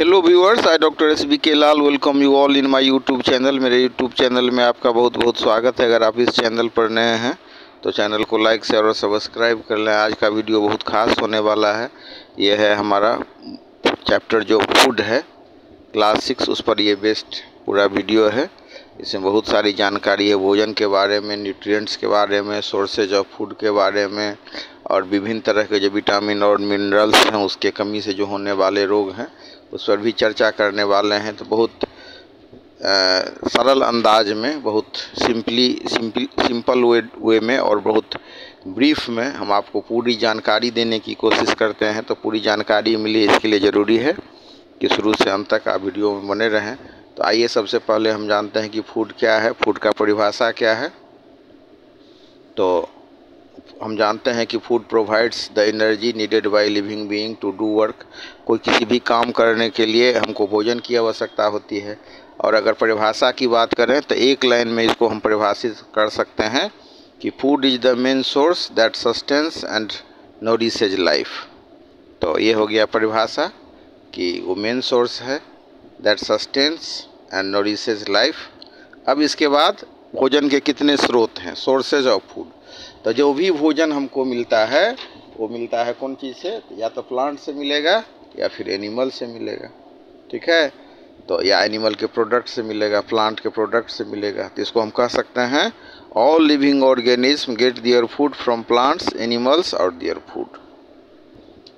Hello viewers, I doctor SBK Lal welcome you all in my YouTube channel. मेरे YouTube channel में आपका बहुत बहुत स्वागत है। अगर आप इस चैनल पर नए हैं तो चैनल को लाइक शेयर और सब्सक्राइब कर लें। आज का वीडियो बहुत खास होने वाला है। यह है हमारा चैप्टर जो फूड है क्लास 6, उस पर ये बेस्ड पूरा वीडियो है। इसमें बहुत सारी जानकारी है भोजन के बारे में, न्यूट्रिएंट्स के बारे में, सोर्सेज ऑफ फूड के बारे में, और विभिन्न तरह के जो विटामिन और मिनरल्स हैं उसके कमी से जो होने वाले रोग हैं उस पर भी चर्चा करने वाले हैं। तो बहुत सरल अंदाज में, बहुत सिंपल वे में और बहुत ब्रीफ में हम आपको पूरी जानकारी देने की कोशिश करते हैं। तो पूरी जानकारी मिले इसके लिए ज़रूरी है कि शुरू से अंत तक आप वीडियो में बने रहें। तो आइए सबसे पहले हम जानते हैं कि फूड क्या है, फूड का परिभाषा क्या है। तो हम जानते हैं कि food provides the energy needed by living being to do work. कोई किसी भी काम करने के लिए हमको भोजन की आवश्यकता होती है। और अगर परिभाषा की बात करें तो एक लाइन में इसको हम परिभाषित कर सकते हैं कि food is the main source that sustains and nourishes life. तो ये हो गया परिभाषा कि वो मेन सोर्स है that sustains and nourishes life. अब इसके बाद भोजन के कितने स्रोत हैं, सोर्सेज ऑफ फूड। तो जो भी भोजन हमको मिलता है वो मिलता है कौन चीज़ से, या तो प्लांट से मिलेगा या फिर एनिमल से मिलेगा, ठीक है। तो या एनिमल के प्रोडक्ट से मिलेगा, प्लांट के प्रोडक्ट से मिलेगा। तो इसको हम कह सकते हैं all living organism gate their food from plants, animals और देयर फूड।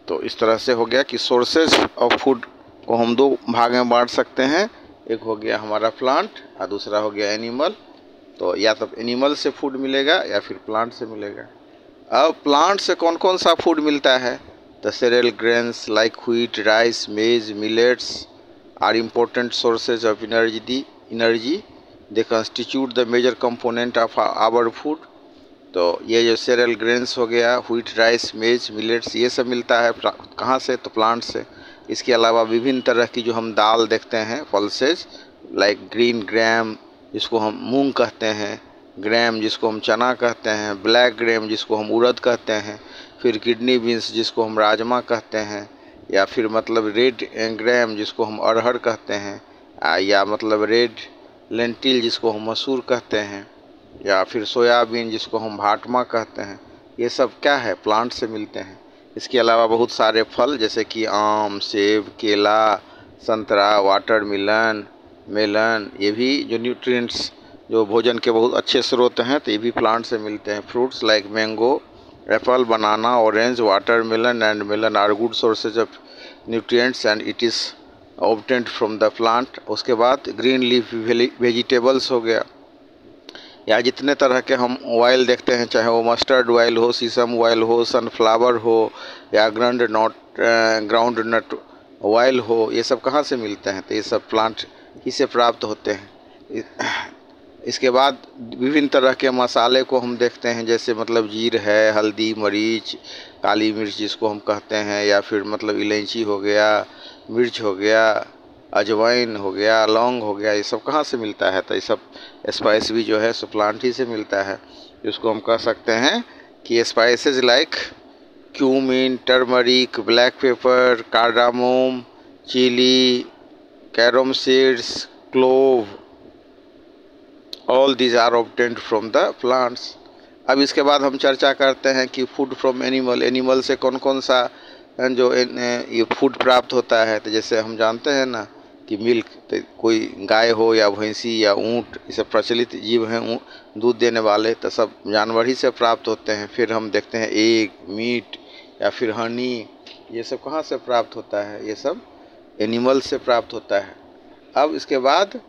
तो इस तरह से हो गया कि सोर्सेज ऑफ फूड को हम दो भाग में बांट सकते हैं। एक हो गया हमारा प्लांट और दूसरा हो गया एनिमल। तो या तो एनिमल से फूड मिलेगा या फिर प्लांट से मिलेगा। अब प्लांट से कौन कौन सा फूड मिलता है, तो cereal grains like wheat, rice, maize, millets are important sources of energy. They constitute the major component of our food. तो ये जो सेरेल ग्रेन्स हो गया, व्हीट, राइस, मेज, मिलेट्स, ये सब मिलता है कहाँ से, तो प्लांट से। इसके अलावा विभिन्न तरह की जो हम दाल देखते हैं, पल्सेज लाइक ग्रीन ग्राम जिसको हम मूंग कहते हैं, ग्राम जिसको हम चना कहते हैं, ब्लैक ग्राम जिसको हम उड़द कहते हैं, फिर किडनी बीन्स जिसको हम राजमा कहते हैं, या फिर मतलब रेड ग्राम जिसको हम अरहर कहते हैं, या मतलब रेड लेंटिल जिसको हम मसूर कहते हैं, या फिर सोयाबीन जिसको हम भाटमा कहते हैं। ये सब क्या है, प्लांट से मिलते हैं। इसके अलावा बहुत सारे फल जैसे कि आम, सेब, केला, संतरा, वाटरमेलन, मेलन, ये भी जो न्यूट्रिएंट्स जो भोजन के बहुत अच्छे स्रोत हैं, तो ये भी प्लांट से मिलते हैं। Fruits like mango, apple, banana, orange, watermelon and melon are good sources of nutrients and it is obtained from the plant. उसके बाद ग्रीन लीफ वेजिटेबल्स हो गया, या जितने तरह के हम ऑयल देखते हैं, चाहे वो मस्टर्ड ऑयल हो, सीसम ऑयल हो, सनफ्लावर हो, या ग्राउंड नट ऑयल हो, ये सब कहाँ से मिलते हैं, तो ये सब प्लांट ही से प्राप्त होते हैं। इसके बाद विभिन्न तरह के मसाले को हम देखते हैं, जैसे मतलब जीर है, हल्दी, मरीच, काली मिर्च जिसको हम कहते हैं, या फिर मतलब इलायची हो गया, मिर्च हो गया, अजवाइन हो गया, लौंग हो गया। ये सब कहाँ से मिलता है, तो ये सब स्पाइस भी जो है सो प्लांट ही से मिलता है। जिसको हम कह सकते हैं कि spices like cumin, turmeric, black pepper, cardamom, chilli, carom seeds, clove, all these are obtained from the plants. अब इसके बाद हम चर्चा करते हैं कि फूड फ्रॉम एनिमल। एनिमल से कौन कौन सा जो ये फूड प्राप्त होता है। तो जैसे हम जानते हैं ना कि मिल्क, तो कोई गाय हो या भैंसी या ऊँट, ये सब प्रचलित जीव हैं दूध देने वाले, तो सब जानवर ही से प्राप्त होते हैं। फिर हम देखते हैं एग, मीट या फिर हनी, ये सब कहाँ से प्राप्त होता है, ये सब एनिमल से प्राप्त होता है। अब इसके बाद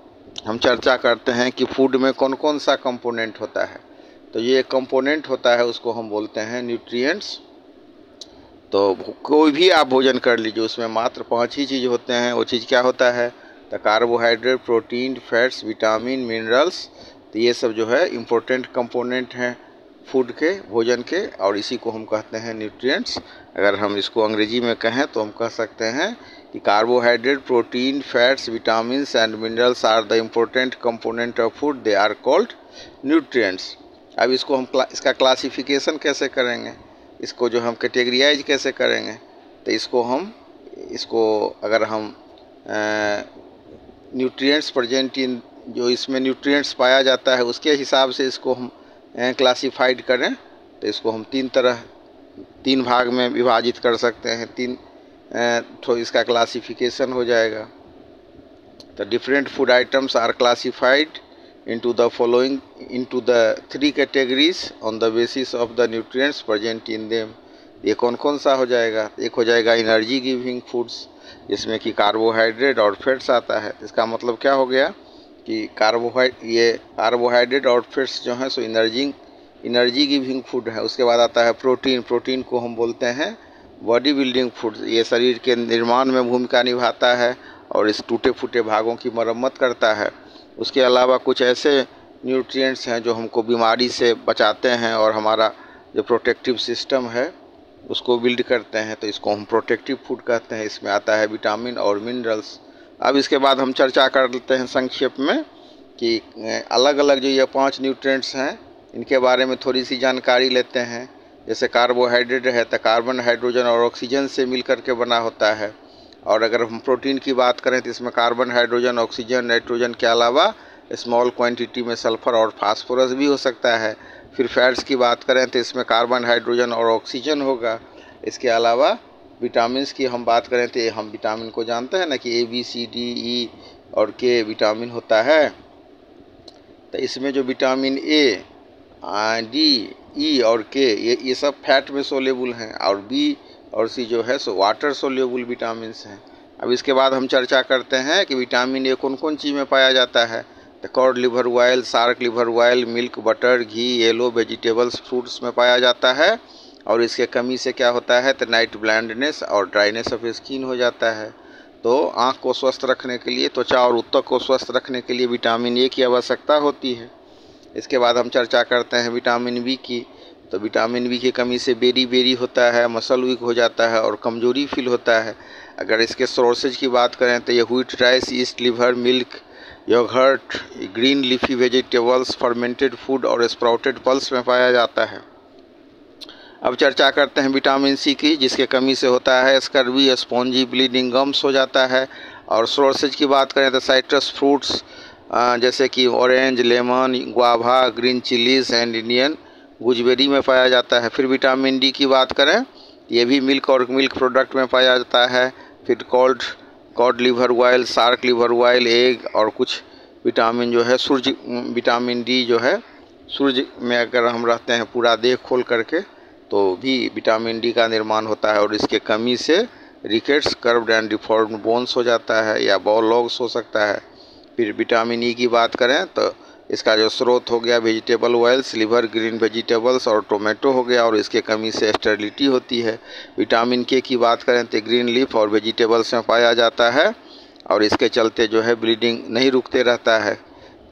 हम चर्चा करते हैं कि फूड में कौन कौन सा कंपोनेंट होता है। तो ये कंपोनेंट होता है उसको हम बोलते हैं न्यूट्रिएंट्स। तो कोई भी आप भोजन कर लीजिए, उसमें मात्र 5 ही चीज़ होते हैं। वो चीज़ क्या होता है, तो carbohydrate, protein, fats, vitamin, minerals. तो ये सब जो है इम्पोर्टेंट कंपोनेंट हैं फूड के, भोजन के, और इसी को हम कहते हैं न्यूट्रिएंट्स। अगर हम इसको अंग्रेजी में कहें तो हम कह सकते हैं कि carbohydrate, protein, fats, vitamins and minerals are the important component of food, they are called nutrients. अब इसको हम इसका क्लासिफिकेशन कैसे करेंगे, इसको जो हम कैटेगराइज कैसे करेंगे, तो इसको अगर हम न्यूट्रिएंट्स प्रेजेंट इन, जो इसमें न्यूट्रिएंट्स पाया जाता है उसके हिसाब से इसको हम क्लासिफाइड करें तो इसको हम तीन भाग में विभाजित कर सकते हैं। तो इसका क्लासिफिकेशन हो जाएगा। The different food items are classified into the 3 categories on the basis of the nutrients present in them। ये कौन कौन सा हो जाएगा? एक हो जाएगा एनर्जी गिविंग फूड्स, जिसमें कि कार्बोहाइड्रेट और फैट्स आता है। इसका मतलब क्या हो गया कि कार्बोहाइड्रेट और फैट्स जो है सो एनर्जी गिविंग फूड है। उसके बाद आता है प्रोटीन को हम बोलते हैं बॉडी बिल्डिंग फूड। ये शरीर के निर्माण में भूमिका निभाता है और इस टूटे फूटे भागों की मरम्मत करता है। उसके अलावा कुछ ऐसे न्यूट्रिएंट्स हैं जो हमको बीमारी से बचाते हैं और हमारा जो प्रोटेक्टिव सिस्टम है उसको बिल्ड करते हैं, तो इसको हम प्रोटेक्टिव फूड कहते हैं। इसमें आता है विटामिन और मिनरल्स। अब इसके बाद हम चर्चा कर लेते हैं संक्षेप में कि अलग अलग जो ये 5 न्यूट्रिएंट्स हैं इनके बारे में थोड़ी सी जानकारी लेते हैं। जैसे कार्बोहाइड्रेट है तो कार्बन, हाइड्रोजन और ऑक्सीजन से मिल करके बना होता है। और अगर हम प्रोटीन की बात करें तो इसमें कार्बन, हाइड्रोजन, ऑक्सीजन, नाइट्रोजन के अलावा स्मॉल क्वांटिटी में सल्फर और फास्फोरस भी हो सकता है। फिर फैट्स की बात करें तो इसमें कार्बन, हाइड्रोजन और ऑक्सीजन होगा। इसके अलावा विटामिन्स की हम बात करें तो हम विटामिन को जानते हैं ना कि A, B, C, D, E और K विटामिन होता है। तो इसमें जो विटामिन A, D, E और K ये सब फैट में सोलेबल हैं और B और C जो है सो वाटर सोल्यूबल विटामिन्स हैं। अब इसके बाद हम चर्चा करते हैं कि विटामिन ए कौन कौन चीज़ में पाया जाता है। तो cod liver oil, shark liver oil, milk, butter, ghee, yellow vegetables, fruits में पाया जाता है। और इसके कमी से क्या होता है तो नाइट ब्लाइंडनेस और ड्राइनेस ऑफ स्किन हो जाता है। तो आँख को स्वस्थ रखने के लिए, त्वचा और ऊतक को स्वस्थ रखने के लिए विटामिन ए की आवश्यकता होती है। इसके बाद हम चर्चा करते हैं विटामिन बी की। तो विटामिन बी की कमी से बेरी होता है, मसल वीक हो जाता है और कमजोरी फील होता है। अगर इसके सोर्सेज की बात करें तो ये wheat rice, yeast, liver, milk, yoghurt, green leafy vegetables, fermented food और स्प्राउटेड पल्स में पाया जाता है। अब चर्चा करते हैं विटामिन सी की, जिसके कमी से होता है स्कर्वी, स्पॉन्जी, ब्लीडिंग गम्स हो जाता है। और सोर्सेज की बात करें तो साइट्रस फ्रूट्स जैसे कि orange, lemon, guava, green chillies and Indian gooseberry में पाया जाता है। फिर विटामिन डी की बात करें, ये भी मिल्क और मिल्क प्रोडक्ट में पाया जाता है। फिर code liver oil, shark liver oil, egg और कुछ विटामिन जो है विटामिन डी जो है सूर्य में अगर हम रहते हैं पूरा देह खोल करके तो भी विटामिन डी का निर्माण होता है। और इसके कमी से rickets, curved and deformed bones हो जाता है या बॉल लॉग्स हो सकता है। फिर विटामिन ई की बात करें तो इसका जो स्रोत हो गया vegetable oils, liver, green vegetables और टोमेटो हो गया और इसके कमी से स्टेरिलिटी होती है। विटामिन के की बात करें तो ग्रीन लीफ और वेजिटेबल्स में पाया जाता है और इसके चलते जो है ब्लीडिंग नहीं रुकते रहता है।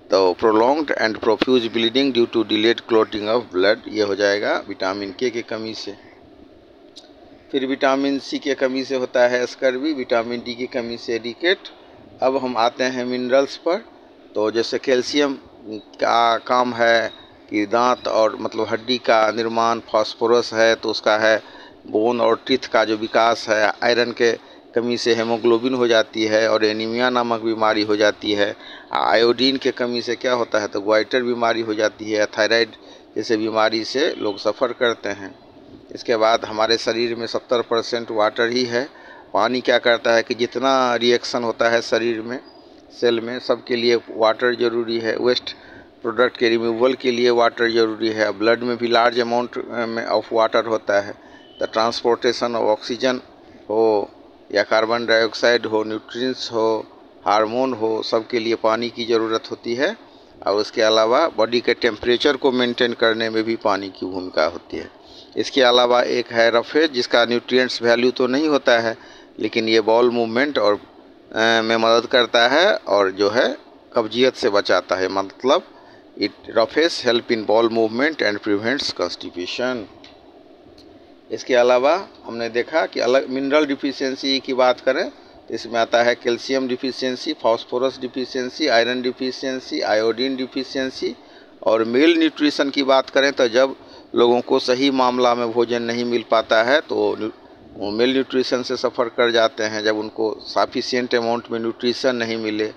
तो prolonged and profuse bleeding due to delayed clotting of blood, ये हो जाएगा विटामिन के की कमी से। फिर विटामिन सी के कमी से होता है स्कर्वी, विटामिन डी की कमी से रिकेट। अब हम आते हैं मिनरल्स पर। तो जैसे कैल्शियम का काम है कि दांत और मतलब हड्डी का निर्माण, फास्फोरस है तो उसका है बोन और टीथ का जो विकास है। आयरन के कमी से हेमोग्लोबिन हो जाती है और एनीमिया नामक बीमारी हो जाती है। आयोडीन के कमी से क्या होता है तो ग्वाइटर बीमारी हो जाती है। थायराइड जैसे बीमारी से लोग सफ़र करते हैं। इसके बाद हमारे शरीर में 70% वाटर ही है। पानी क्या करता है कि जितना रिएक्शन होता है शरीर में, सेल में, सबके लिए वाटर ज़रूरी है। वेस्ट प्रोडक्ट के रिमूवल के लिए वाटर ज़रूरी है। ब्लड में भी लार्ज अमाउंट में ऑफ वाटर होता है। तो ट्रांसपोर्टेशन ऑफ ऑक्सीजन हो या कार्बन डाइऑक्साइड हो, न्यूट्रिएंट्स हो, हार्मोन हो, सबके लिए पानी की ज़रूरत होती है। और उसके अलावा बॉडी के टेम्परेचर को मेंटेन करने में भी पानी की भूमिका होती है। इसके अलावा एक है रफेज, जिसका न्यूट्रिएंट्स वैल्यू तो नहीं होता है लेकिन ये बॉल मूवमेंट और में मदद करता है और जो है कब्जियत से बचाता है। मतलब roughage help in ball movement and prevents constipation. इसके अलावा हमने देखा कि अलग मिनरल डिफिशियंसी की बात करें तो इसमें आता है calcium deficiency, phosphorus deficiency, iron deficiency, iodine deficiency. और मेल न्यूट्रिशन की बात करें तो जब लोगों को सही मामला में भोजन नहीं मिल पाता है तो वो मेल न्यूट्रिशन से सफ़र कर जाते हैं। जब उनको सफिशिएंट अमाउंट में न्यूट्रिशन नहीं मिले,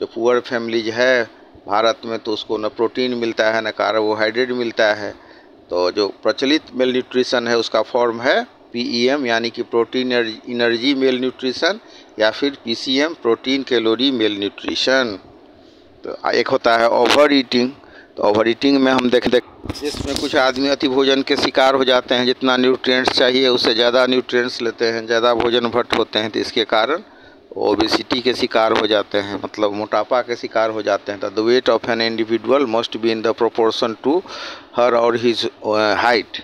जो पुअर फैमिलीज है भारत में, तो उसको न प्रोटीन मिलता है न कार्बोहाइड्रेट मिलता है। तो जो प्रचलित मेल न्यूट्रिशन है उसका फॉर्म है PEM, यानी कि प्रोटीन एनर्जी मेल न्यूट्रिशन, या फिर PCM, protein calorie mail nutrition. तो एक होता है ओवर ईटिंग। तो ओवर ईटिंग में हम देख जिसमें कुछ आदमी अति भोजन के शिकार हो जाते हैं, जितना न्यूट्रिएंट्स चाहिए उससे ज़्यादा न्यूट्रिएंट्स लेते हैं, ज़्यादा भोजन भट्ट होते हैं, तो इसके कारण ओबेसिटी के शिकार हो जाते हैं, मतलब मोटापा के शिकार हो जाते हैं। तो the weight of an individual must be in the proportion to her or his height.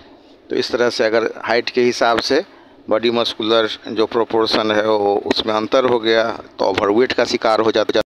तो इस तरह से अगर हाइट के हिसाब से बॉडी मस्कुलर जो प्रोपोर्शन है वो उसमें अंतर हो गया तो ओवरवेट का शिकार हो जाता है।